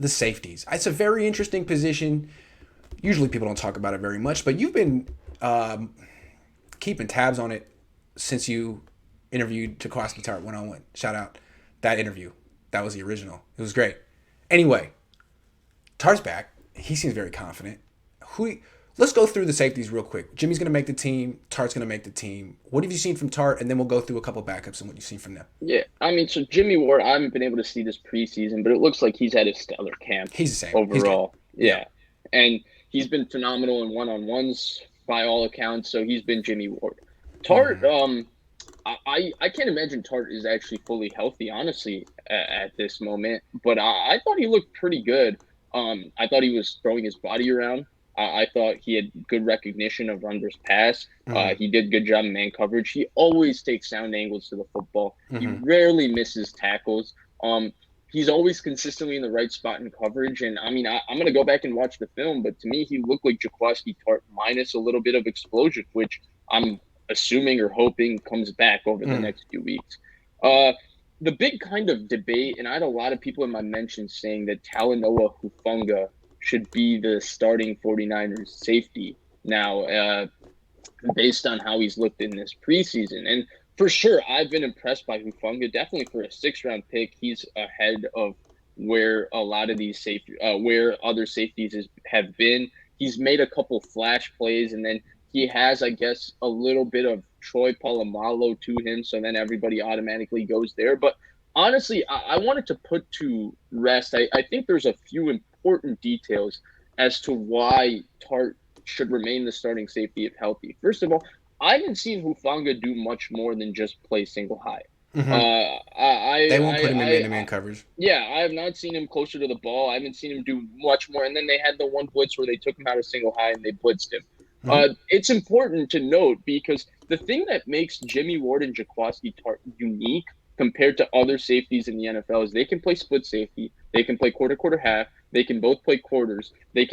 the safeties. It's a very interesting position. Usually people don't talk about it very much, but you've been keeping tabs on it since you interviewed Jaquaski Tart one-on-one. Shout out that interview. That was the original. It was great. Anyway, Tart's back. He seems very confident. Let's go through the safeties real quick. Jimmy's going to make the team. Tart's going to make the team. What have you seen from Tart? And then we'll go through a couple backups and what you've seen from them. Yeah, I mean, so Jimmy Ward, I haven't been able to see this preseason, but it looks like he's had a stellar camp He's the same. He's good. overall. Yeah. Yeah, and he's been phenomenal in one-on-ones by all accounts. So he's been Jimmy Ward. Tart, I can't imagine Tart is actually fully healthy, honestly, at this moment. But I thought he looked pretty good. I thought he was throwing his body around. I thought he had good recognition of runners pass. He did good job in man coverage. He always takes sound angles to the football. He rarely misses tackles. He's always consistently in the right spot in coverage. And I mean, I'm going to go back and watch the film, but to me, he looked like Jaquaski Tart minus a little bit of explosion, which I'm assuming or hoping comes back over the next few weeks. The big kind of debate, and I had a lot of people in my mentions saying that Talanoa Hufanga should be the starting 49ers safety now, based on how he's looked in this preseason. And for sure, I've been impressed by Hufanga. Definitely for a sixth-round pick, he's ahead of where a lot of these where other safeties have been. He's made a couple flash plays, and then he has, I guess, a little bit of Troy Polamalu to him, so then everybody automatically goes there. But honestly, I wanted to put to rest. I think there's a few important details as to why Tart should remain the starting safety if healthy. First of all, I haven't seen Hufanga do much more than just play single high. They won't put him in man-to-man coverage. Yeah, I have not seen him closer to the ball. I haven't seen him do much more. And then they had the one blitz where they took him out of single high and they blitzed him. It's important to note because the thing that makes Jimmy Ward and Jaquaski Tart unique compared to other safeties in the NFL is they can play split safety, they can play quarter half, they can both play quarters, they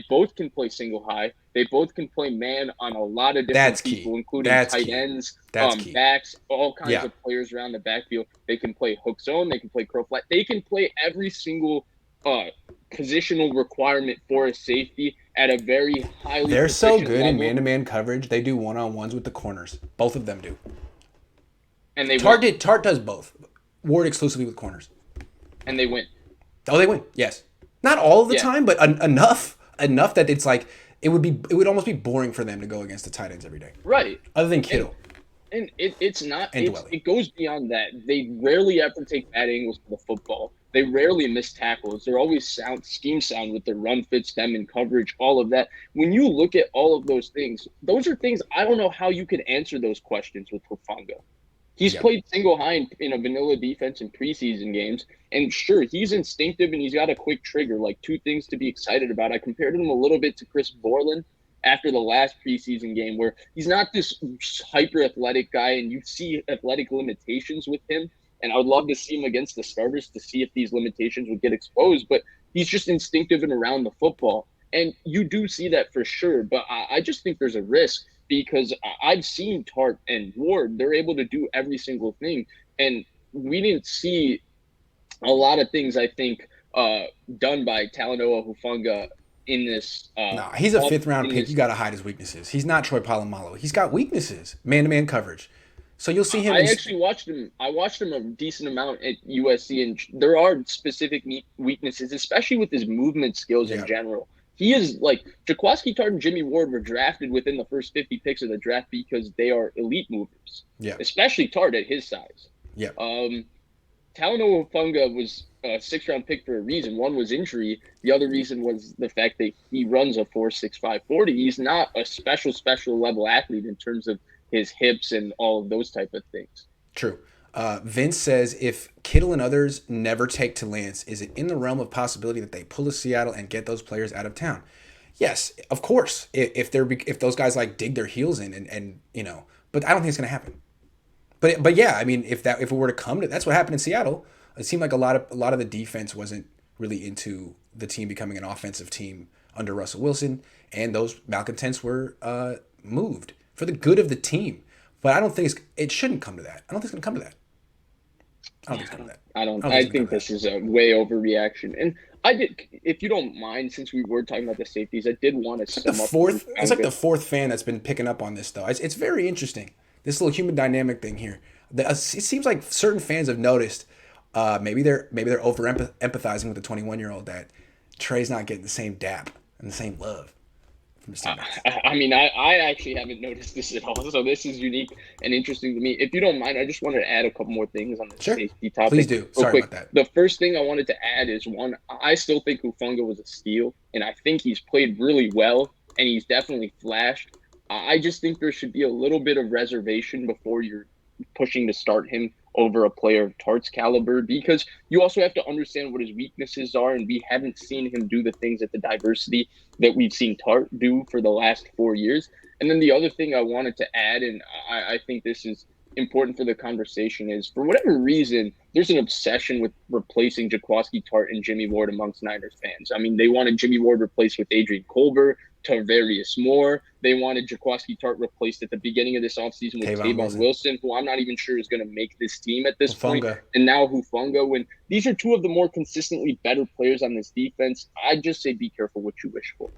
both can play single high, they both can play man on a lot of different people, including tight ends, backs, all kinds of players around the backfield. They can play hook zone, they can play curl flat, they can play every single positional requirement for a safety at a very highly. They're so good in man-to-man coverage. They do one-on-ones with the corners. Both of them do. And Tart does both. Ward exclusively with corners. And they win. Oh, they win. Yes. Not all of the time, but enough that it's like it would almost be boring for them to go against the tight ends every day. Right. Other than Kittle. And it's not. It goes beyond that. They rarely ever take bad angles to the football. They rarely miss tackles. They're always scheme sound with their run fits, them in coverage, all of that. When you look at all of those are things I don't know how you could answer those questions with Hufanga. He's played single high in a vanilla defense in preseason games. And sure, he's instinctive and he's got a quick trigger, like two things to be excited about. I compared him a little bit to Chris Borland after the last preseason game where he's not this hyper athletic guy and you see athletic limitations with him. And I would love to see him against the starters to see if these limitations would get exposed. But he's just instinctive and around the football. And you do see that for sure. But I just think there's a risk because I've seen Tart and Ward. They're able to do every single thing. And we didn't see a lot of things, I think, done by Talanoa Hufanga in this. No, he's a fifth-round pick. You got to hide his weaknesses. He's not Troy Polamalu. He's got weaknesses, man-to-man coverage. So you'll see him. I actually watched him. I watched him a decent amount at USC, and there are specific weaknesses, especially with his movement skills in general. He is like Jaquaski Tart and Jimmy Ward were drafted within the first 50 picks of the draft because they are elite movers. Yeah. Especially Tart at his size. Yeah. Talanoa Hufanga was a sixth-round pick for a reason. One was injury. The other reason was the fact that he runs a 4.65 40. He's not a special level athlete in terms of his hips and all of those type of things. True. Vince says, if Kittle and others never take to Lance, is it in the realm of possibility that they pull to Seattle and get those players out of town? Yes, of course. If those guys like dig their heels in and you know, but I don't think it's going to happen. But yeah, I mean, if it were to come to, that's what happened in Seattle. It seemed like a lot of the defense wasn't really into the team becoming an offensive team under Russell Wilson, and those malcontents were moved for the good of the team. But I don't think it shouldn't come to that. I don't think it's going to come to that. I don't think it's gonna be that. I I don't. don't think I it's gonna think be that. this is a way overreaction. And I did, if you don't mind, since we were talking about the safeties, I did want to It's like the sum up fourth. It's like Hufanga. the fourth fan that's been picking up on this though. It's very interesting. This little human dynamic thing here. It seems like certain fans have noticed. Maybe they're over empathizing with the 21-year-old that Trey's not getting the same dap and the same love from his teammates. I mean, I actually haven't noticed this at all, so this is unique and interesting to me. If you don't mind, I just wanted to add a couple more things on the Sure, safety please topic do. real Sorry quick. about that. The first thing I wanted to add is one, I still think Hufanga was a steal, and I think he's played really well, and he's definitely flashed. I just think there should be a little bit of reservation before you're pushing to start him over a player of Tart's caliber, because you also have to understand what his weaknesses are, and we haven't seen him do the things at the diversity that we've seen Tart do for the last 4 years. And then the other thing I wanted to add, and I think this is important for the conversation, is for whatever reason, there's an obsession with replacing Jaquaski Tart and Jimmy Ward amongst Niners fans. I mean, they wanted Jimmy Ward replaced with Adrian Colbert, Tarvarius Moore. They wanted Jaquaski Tart replaced at the beginning of this offseason with Tavon Tavon Wilson, Wilson, who I'm not even sure is going to make this team at this point. Hufanga. And now Hufanga, when these are two of the more consistently better players on this defense, I just say be careful what you wish for.